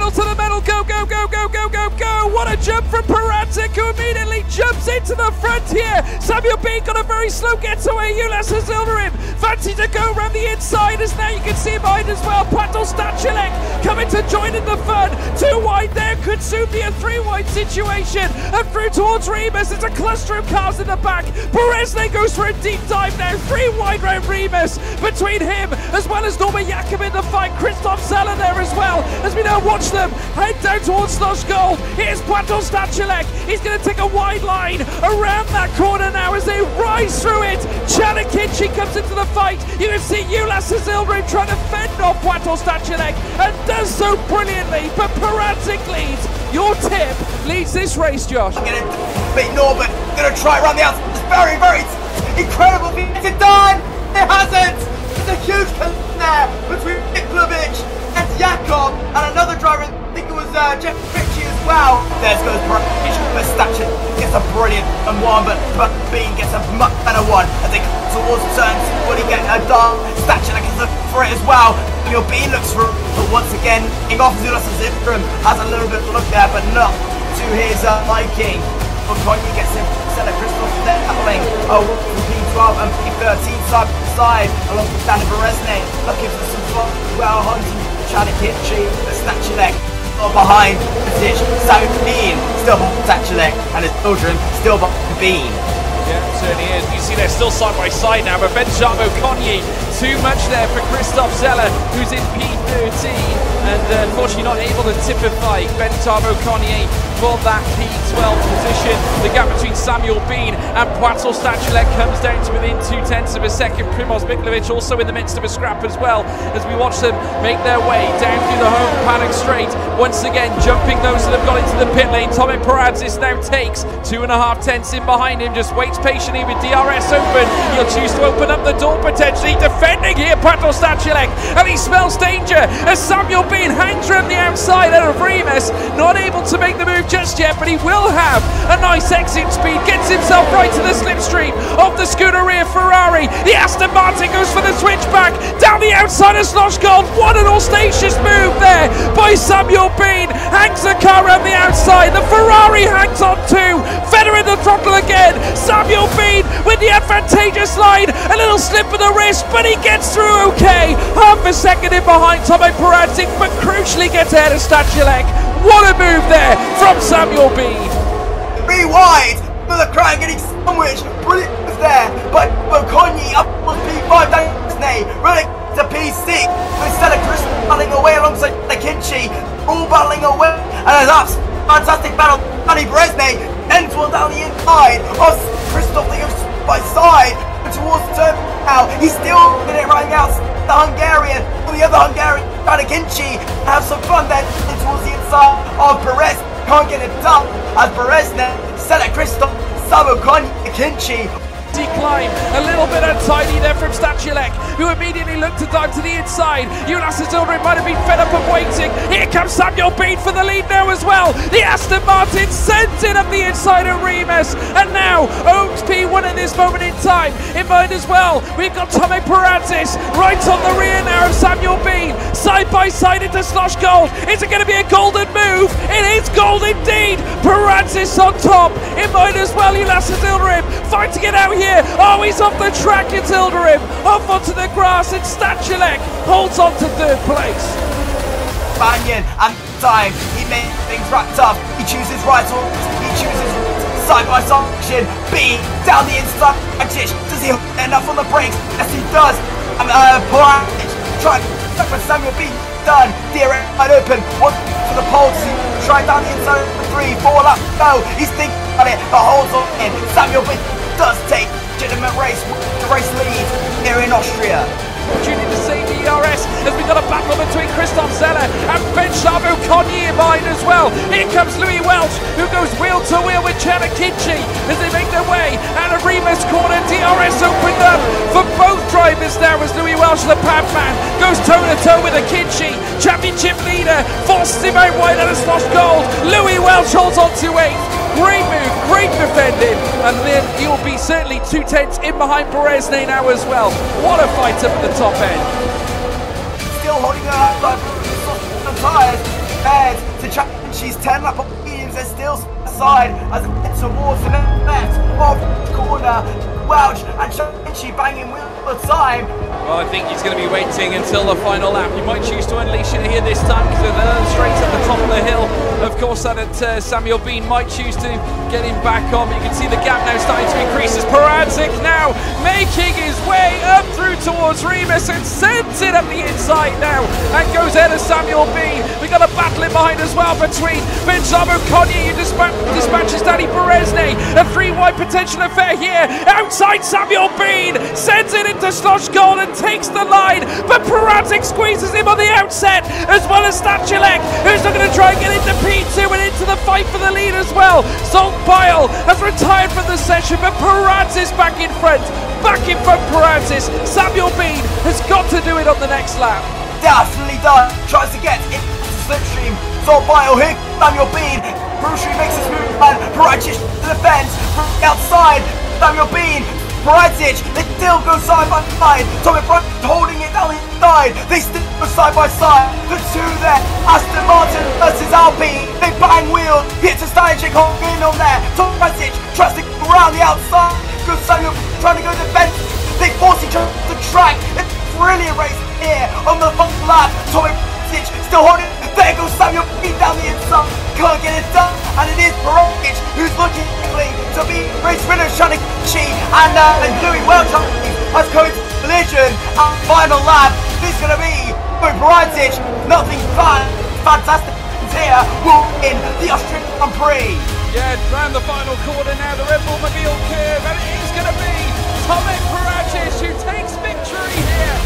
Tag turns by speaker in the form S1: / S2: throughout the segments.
S1: pedal to the metal, go, go, go, go, go, go, go. What a jump from Paradzic, who immediately jumps into the front here. Samuel B got a very slow getaway. Ulas Hazildarim fancy to go around the inside, as now you can see behind as well. Patos Stachilek coming to join in the fun. 2 wide there, could soon be a 3 wide situation. And through towards Remus, it's a cluster of cars in the back. Perez then goes for a deep dive now. 3 wide round Remus between him as well as Norman Jakob in the fight. Kristoff Szelle there as well, as we now watch them head down towards Slush Gold. Here's Patos Stachilek. He's going to take a wide line around that corner now as they rise through it. Akinci comes into the fight. You can see Ulas Hazildarim trying to fend off Patos Stachilek and does so brilliantly, but Paradzic leads. Your tip leads this race, Josh.
S2: I'm going to beat Norbert. Going to try around the outside. It's very, very incredible. Is it done? It hasn't. It's a huge collision there between Miklavčič and Jakob and another driver. I think it was Jeff Pityu as well. There goes Primož, but Stachilek gets a brilliant one, but Bean gets a much better one as they come towards turns. Will he get a dart? Stachilek is looking for it as well. Your Bean looks for it, but once again, off Ulas Hazildarim has a little bit of look there, but not to his liking. Konya gets him, Szelle Kristoff there battling from P12 and P13 side by side, along with Dani Berezne, looking for some fun, well hunting Akinci, but Stachilek behind the ditch. Samuel Bean still behind Stachilek, and his children still behind Bean.
S1: Yeah, it certainly is. You see they're still side by side now, but Benjamin Konya, too much there for Kristoff Szelle, who's in P13, and unfortunately not able to typify Benjamin Konya for that P12 position. The gap between Samuel Bean and Patos Stachilek comes down to within 0.2 of a second. Primož Miklavčič also in the midst of a scrap as well, as we watch them make their way down through the home paddock straight. Once again, jumping those that have got into the pit lane. Tomi Paradzic now takes 2.5 tenths in behind him, just waits patiently with DRS open. He'll choose to open up the door potentially. Defending here, Patos Stachilek, and he smells danger as Samuel Bean hangs around the outside out of Remus, not able to make the move just yet, but he will have a nice exit speed, gets himself right to the slipstream of the Scuderia Ferrari. The Aston Martin goes for the switchback down the outside of Slush Gold. What an audacious move there by Samuel Bean, hangs the car around the outside. The Ferrari hangs on too, Federer in the throttle again. Samuel Bean with the advantageous line, a little slip of the wrist, but he gets through okay. Half a second in behind Tomi Paradzic, but crucially gets ahead of Stachilek. What a move there from Samuel B.
S2: 3 wide for the crowd getting sandwiched. Brilliant move there by Konya up on P5 down running to P6 with Szelle Kristoff battling away alongside Akinci, all battling away, and that's fantastic battle. Dani Berezne ends one down the inside of Kristoff. They go by side towards the turn now. He's still in it right now. The Hungarian, or the other Hungarian, Akinci, have some fun there towards the inside of Perez. Can't get it done as Berezne, Szelle Kristoff, Szabó Akinci.
S1: Climb a little bit untidy there from Stachilek, who immediately looked to dive to the inside. Ulas Hazildarim might have been fed up of waiting. Here comes Samuel Bean for the lead now as well. The Aston Martin sends it up the inside of Remus, and now owns P1 at this moment in time. In mind as well, we've got Tomi Paradzic right on the rear now of Samuel Bean, side by side into Slush Gold. Is it going to be a golden move? It is gold indeed. Paradzic on top. In mind as well, Ulas Hazildarim fighting it out here. Oh, he's off the track, it's Hazildarim off onto the grass, and Stachilek holds on to 3rd place.
S2: Banyan, and time he made things wrapped up. He chooses right, or he chooses side by side action. B down the inside. Does he end up on the brakes? Yes, he does. And Paradzic trying to for Samuel B. Done. DRS wide open. One for the pole. Try down the inside. 3, 4 laps. No, he's thinking about it. The hole's on in. Samuel B. does take legitimate race lead here in Austria.
S1: Opportunity to save the ERS as we got a battle between Kristoff Szelle and Benjamin Konya in mind as well. Here comes Louis Welch, who goes wheel to wheel with Akinci as they make their way out of Remus corner. DRS opened up for both drivers now as Louis Welch, the Padman, goes toe to toe with Akinci. Championship leader forces him out wide out of Slush Gold. Louis Welch holds on to 8th. Great move, great defending, and then he'll be certainly 2 tenths in behind Berezne now as well. What a fight up at the top end.
S2: Still holding up the tyres. compared to Csapattagok's 10 lap of mediums, they're still aside as it heads towards the left of the corner. Welch and Csapattagok banging wheel all the time.
S1: Well, I think he's going to be waiting until the final lap. He might choose to unleash it here this time because they're straight at the top of the hill. Of course, that Samuel Bean might choose to get him back on. You can see the gap now starting to increase as Primož now making his way up through towards Remus and sends it up the inside now and goes ahead of Samuel Bean. We got a battle in behind as well between Benzamo Konyi who dispatches Danny Berezne. A 3-wide potential affair here outside Samuel Bean. Sends it into Slosh Gold and takes the line, but Primož squeezes him on the outset as well as Stachilek, who's not going to try and get into P2 and into the fight for the lead as well. Soltbile has retired from the session, but Primož is back in front. Back in front, Primož. Samuel Bean has got to do it on the next lap.
S2: Definitely does. Tries to get into the slipstream. Soltbile here, Samuel Bean. Bruschi makes his move and Primož to the fence. Outside, Samuel Bean. Primož, they still go side by side. Tommy Primož holding it down the side. They still go side by side. The two there, Aston Martin versus Alpine. They bang wheels. Peter Steincheck holding in on there. Primož tries to go around the outside. Good Samuel trying to go defense. They force each other to the track. It's a brilliant race here on the final lap. Tommy Primož still holding. There goes Samuel Bean down the inside. Can't get it done. And it is Primož who's looking to be race winner, trying to cheat, and Louis Welch has come into collision at the final lap. This is going to be Primož. Nothing fantastic here will win the Austrian Grand Prix.
S1: Yeah, round the final corner now, the Red Bull Mobile curve, and it is going to be Tomek Primož who takes victory here.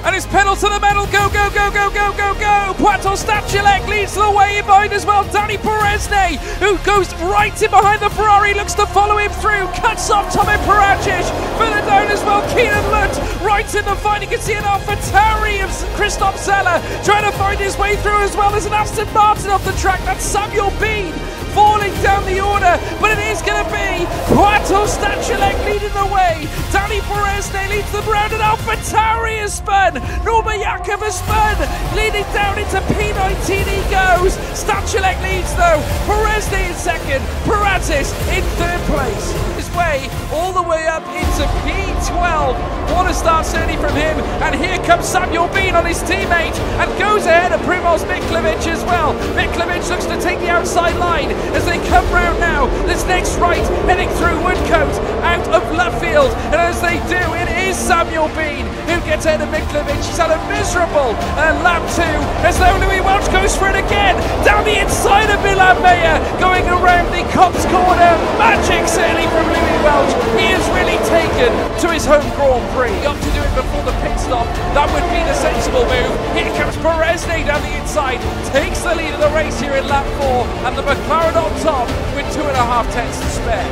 S1: And it's pedal to the metal, go, go, go, go, go, go, go! Poitou Stachilek leads the way in behind as well. Danny Berezne, who goes right in behind the Ferrari, looks to follow him through, cuts off Tomek Primož, further down as well, Keenan Lunt, right in the fight. You can see an AlphaTauri of Kristoff Szelle, trying to find his way through as well. There's an Aston Martin off the track, that's Samuel Bean, falling down the order, but it is going to be Poitou Stachilek leading the way. Danny Berezne leads them round, and AlphaTauri has spun. Norma Yakov has spun, leading down into P19 he goes. Stachilek leads though, Berezne in second, Primož in third place. His way all the way up into P12. What a start certainly from him, and here comes Samuel Bean on his teammate and goes ahead of Primož Miklavčič as well. Miklavčič looks to take the outside line as they come round now. This next right heading through Woodcote out of Luffield, and as they do, it is Samuel Bean who gets ahead of Miklavčič. He's had a miserable lap 2 as though Louis Welch goes for it again down the inside of Milan Meyer, going around the Cops corner. Magic certainly from Louis Welch. He is really taken to his home Grand Prix. Got to do it before the pit stop. That would be the sensible move. Here comes Berezne down the inside, takes the lead of the race here in lap 4, and the McLaren on top with 2.5 tenths to spare.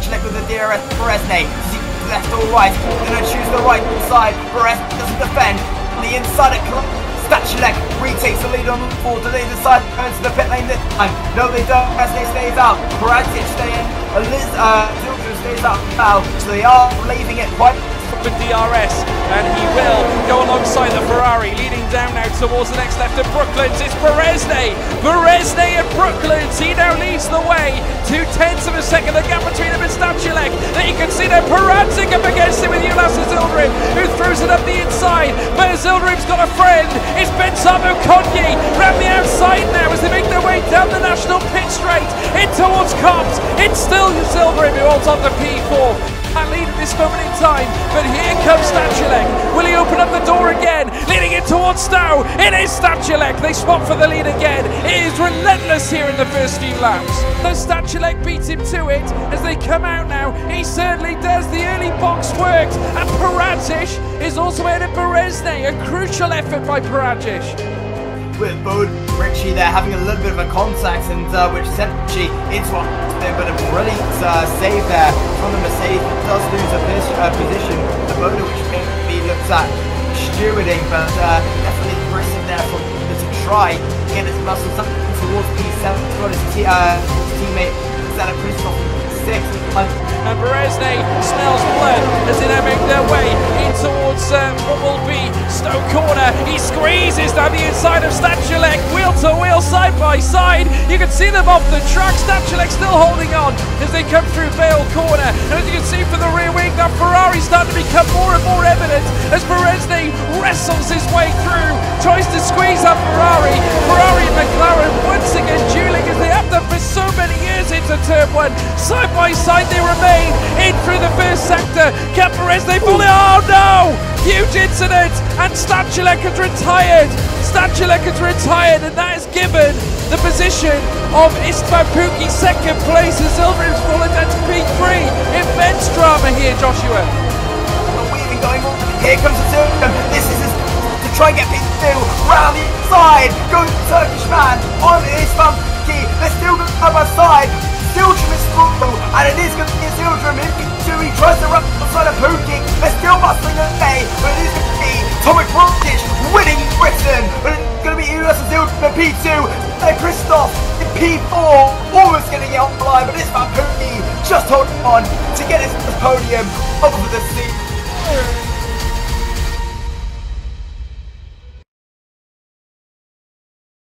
S2: Check with the DRS Berezne. Left or right, gonna choose the right side. Berezne doesn't defend. On the inside of Stachilek retakes the lead on the board. Do they decide to go into the pit lane this time? No, they don't. Berezne stays out. Primož stay in. Zildjian stays out now. So they are leaving it quite
S1: with DRS, and he will go alongside the Ferrari, leading down now towards the next left of Brooklands. It's Berezne at Brooklands. He now leads the way, 0.2 of a second, the gap between him and Stachilek. There you can see there Primož up against him with Ulas Zildrim, who throws it up the inside, but Zildrim's got a friend. It's Benzamo Konyi round the outside now as they make their way down the national pit straight in towards Cops. It's still Zildrim who holds on to P4. And lead at this moment in time, but here comes Stachilek. Will he open up the door again, leading it towards Stowe? It is Stachilek. They swap for the lead again. It is relentless here in the first few laps. Does Stachilek beat him to it as they come out now? He certainly does. The early box worked, and Primož is also ahead of Berezne. A crucial effort by Primož.
S2: With Bode Richie there having a little bit of a contact, and which sent Richie into a spin, but a brilliant save there from the Mercedes. It does lose a position. The Bode which maybe looks at stewarding, but definitely impressive there from to try to get his muscles up towards P7. He's got his teammate Szelle Kristoff 6.
S1: And Berezny smells blood as they now make their way in towards what will be Stoke Corner. He squeezes down the inside of Stachulek, wheel to wheel, side by side. You can see them off the track. Stachulek still holding on as they come through Vale Corner. And as you can see from the rear wing, that Ferrari's starting to become more and more evident as Berezny wrestles his way through, tries to squeeze that Ferrari. Ferrari and McLaren once again dueling as they have done for so many years into turn 1. Side by side they remain in through the first sector. Can Berezny pull it? Oh no! Huge incident, and Stachulek has retired. Stachulek has retired, and that has given the position of Istvan Pukki second place as Silver has fallen down to P3. Immense drama here, Joshua.
S2: Weaving going on. Here comes the Silver. This is to try and get Pityu round the inside. Goes the Turkish man on Istvan Pukki. They're still going to by side. Sildrum is through, and it is going to be a Sildrum in P2. He tries to run outside of Pukki. They're still bustling away, but it is going to be Tomek Roglic winning Britain. But it's going to be Ulas and Sildrum in P2. And Kristoff in P4, almost getting it on the line, but it's about Pukki just holding on to get his podium over the sea.